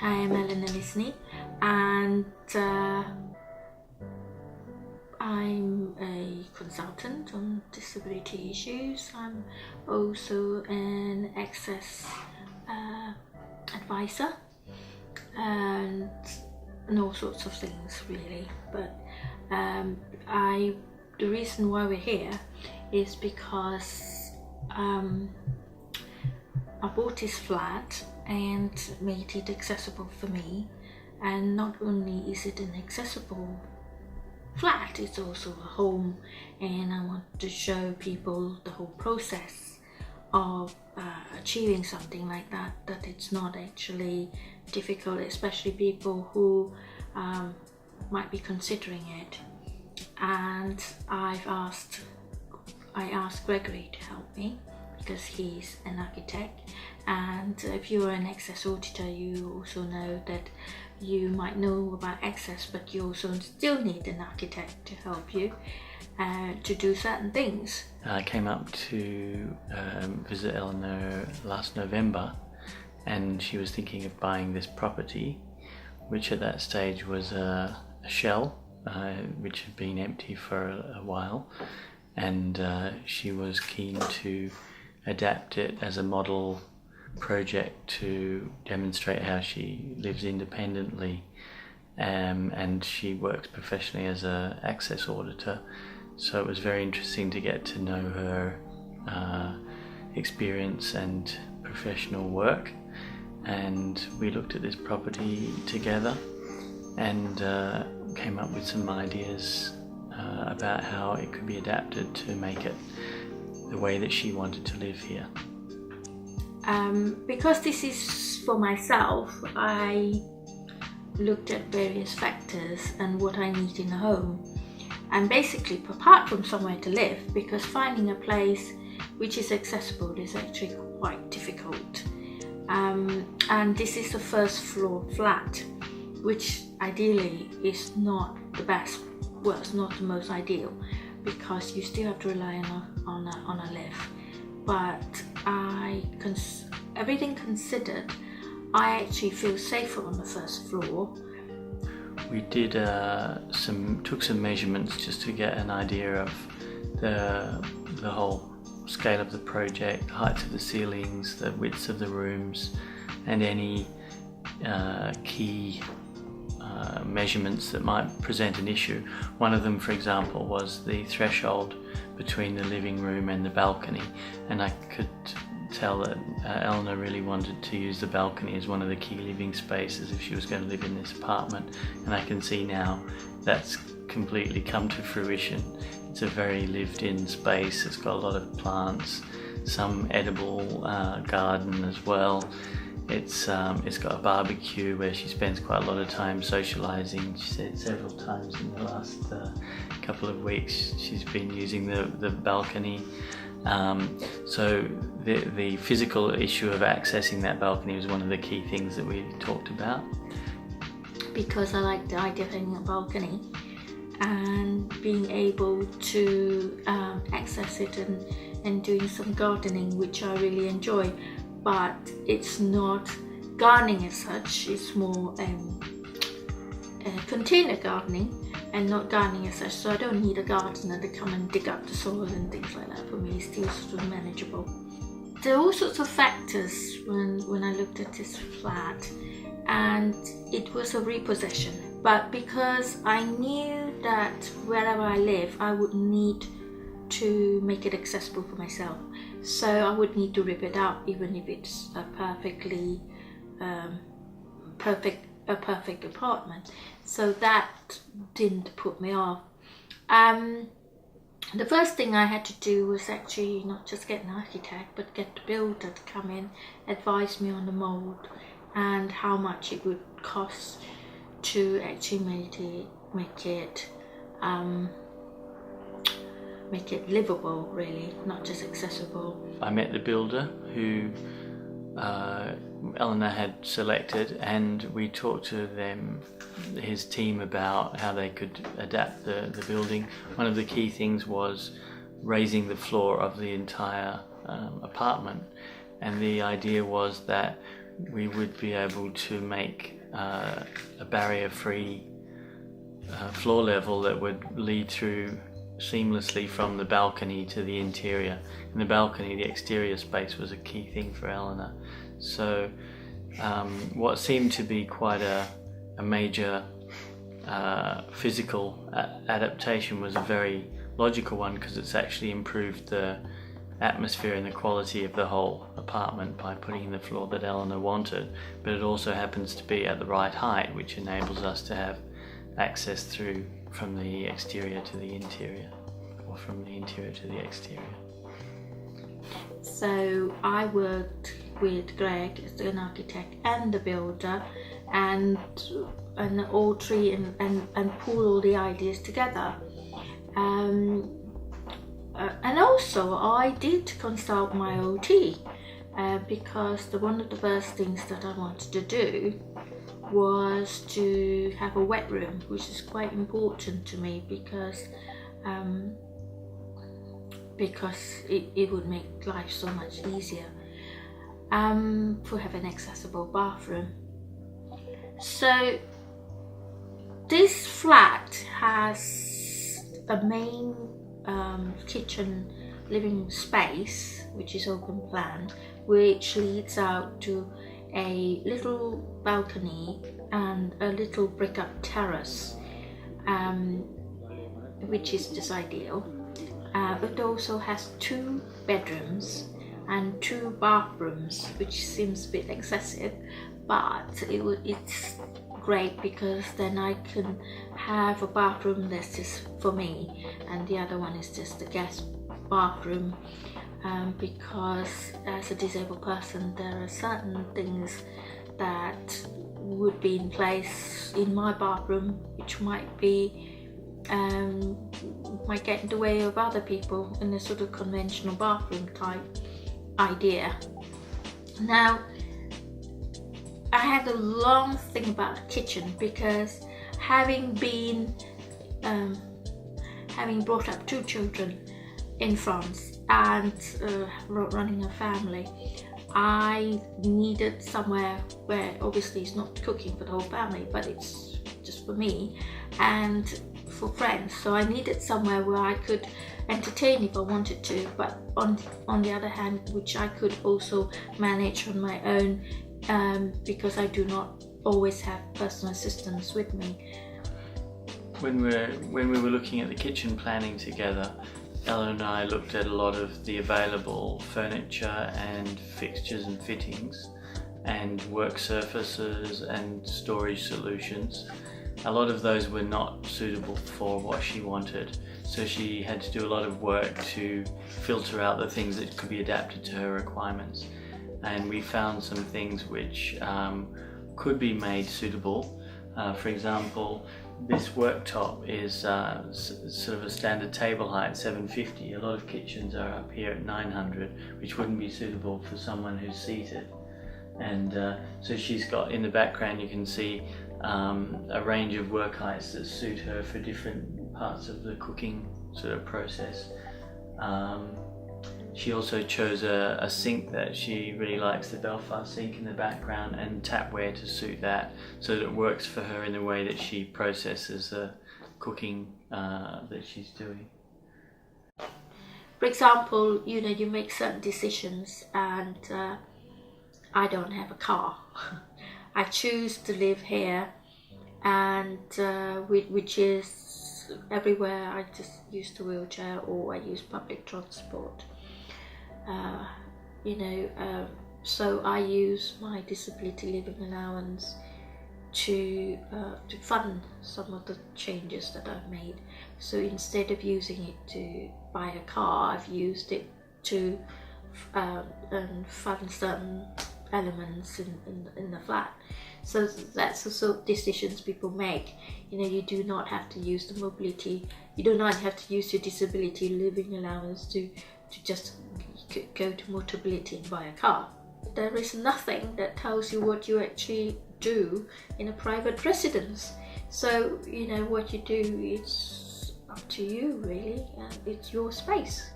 I am Eleanor Lisney, and I'm a consultant on disability issues. I'm also an access advisor and all sorts of things really. But the reason why we're here is because I bought this flat and made it accessible for me, and not only is it an accessible flat, it's also a home, and I want to show people the whole process of achieving something like that it's not actually difficult, especially people who might be considering it. And I asked Gregory to help me because he's an architect, and if you're an access auditor, you also know that you might know about access, but you also still need an architect to help you to do certain things. I came up to visit Eleanor last November, and she was thinking of buying this property, which at that stage was a shell which had been empty for a while, and she was keen to adapt it as a model project to demonstrate how she lives independently, and she works professionally as an access auditor. So it was very interesting to get to know her experience and professional work, and we looked at this property together and came up with some ideas about how it could be adapted to make it the way that she wanted to live here. Because this is for myself, I looked at various factors and what I need in a home, and basically apart from somewhere to live, because finding a place which is accessible is actually quite difficult, and this is a first floor flat, which ideally is not the best, well, it's not the most ideal, because you still have to rely on a lift. But everything considered, I actually feel safer on the first floor. We did took some measurements just to get an idea of the whole scale of the project, the heights of the ceilings, the widths of the rooms, and any key measurements that might present an issue. One of them, for example, was the threshold between the living room and the balcony, and I could tell that Eleanor really wanted to use the balcony as one of the key living spaces if she was going to live in this apartment, and I can see now that's completely come to fruition. It's a very lived-in space. It's got a lot of plants, some edible garden as well. It's got a barbecue where she spends quite a lot of time socialising. She said several times in the last couple of weeks she's been using the balcony. So the physical issue of accessing that balcony was one of the key things that we talked about. Because I like the idea of having a balcony and being able to access it and doing some gardening, which I really enjoy. But it's not gardening as such, it's more container gardening and not gardening as such, so I don't need a gardener to come and dig up the soil and things like that. For me, it's still sort of manageable. There are all sorts of factors when I looked at this flat, and it was a repossession, but because I knew that wherever I live I would need to make it accessible for myself, so I would need to rip it out even if it's a perfectly perfect apartment. So that didn't put me off. The first thing I had to do was actually not just get an architect, but get the builder to come in, advise me on the mould and how much it would cost to actually make it livable, really, not just accessible. I met the builder who Eleanor had selected, and we talked to his team about how they could adapt the building. One of the key things was raising the floor of the entire apartment, and the idea was that we would be able to make a barrier-free floor level that would lead through seamlessly from the balcony to the interior. In the balcony, the exterior space was a key thing for Eleanor. So what seemed to be quite a major physical adaptation was a very logical one, because it's actually improved the atmosphere and the quality of the whole apartment by putting in the floor that Eleanor wanted, but it also happens to be at the right height, which enables us to have access through from the exterior to the interior, or from the interior to the exterior. So I worked with Greg as an architect and the builder, and all three, and pull all the ideas together. And also I did consult my OT, because one of the first things that I wanted to do was to have a wet room, which is quite important to me, because it would make life so much easier, to have an accessible bathroom. So this flat has a main kitchen living space, which is open plan, which leads out to a little balcony and a little brick up terrace, which is just ideal. It also has 2 bedrooms and 2 bathrooms, which seems a bit excessive, but it's great, because then I can have a bathroom that's just for me, and the other one is just a guest bathroom, because as a disabled person there are certain things that would be in place in my bathroom which might get in the way of other people in a sort of conventional bathroom type idea. Now, I had a long thing about the kitchen, because having brought up 2 children in France and running a family, I needed somewhere where obviously it's not cooking for the whole family, but it's just for me and for friends. So I needed somewhere where I could entertain if I wanted to, but on the other hand, which I could also manage on my own, because I do not always have personal assistants with me. When we were looking at the kitchen planning together, Eleanor and I looked at a lot of the available furniture and fixtures and fittings and work surfaces and storage solutions. A lot of those were not suitable for what she wanted, so she had to do a lot of work to filter out the things that could be adapted to her requirements. And we found some things which could be made suitable. For example, this worktop is sort of a standard table height, 750. A lot of kitchens are up here at 900, which wouldn't be suitable for someone who's seated. And so she's got, in the background you can see a range of work heights that suit her for different parts of the cooking sort of process. She also chose a sink that she really likes, the Belfast sink in the background, and tapware to suit that, so that it works for her in the way that she processes the cooking that she's doing. For example, you make certain decisions, and I don't have a car. I choose to live here, and which is everywhere. I just use the wheelchair, or I use public transport. So I use my disability living allowance to fund some of the changes that I've made. So instead of using it to buy a car, I've used it to fund certain elements in the flat. So that's the sort of decisions people make. You do not have to use the mobility, you do not have to use your disability living allowance to just go to Motability and buy a car. There is nothing that tells you what you actually do in a private residence. So what you do is up to you, really, and it's your space.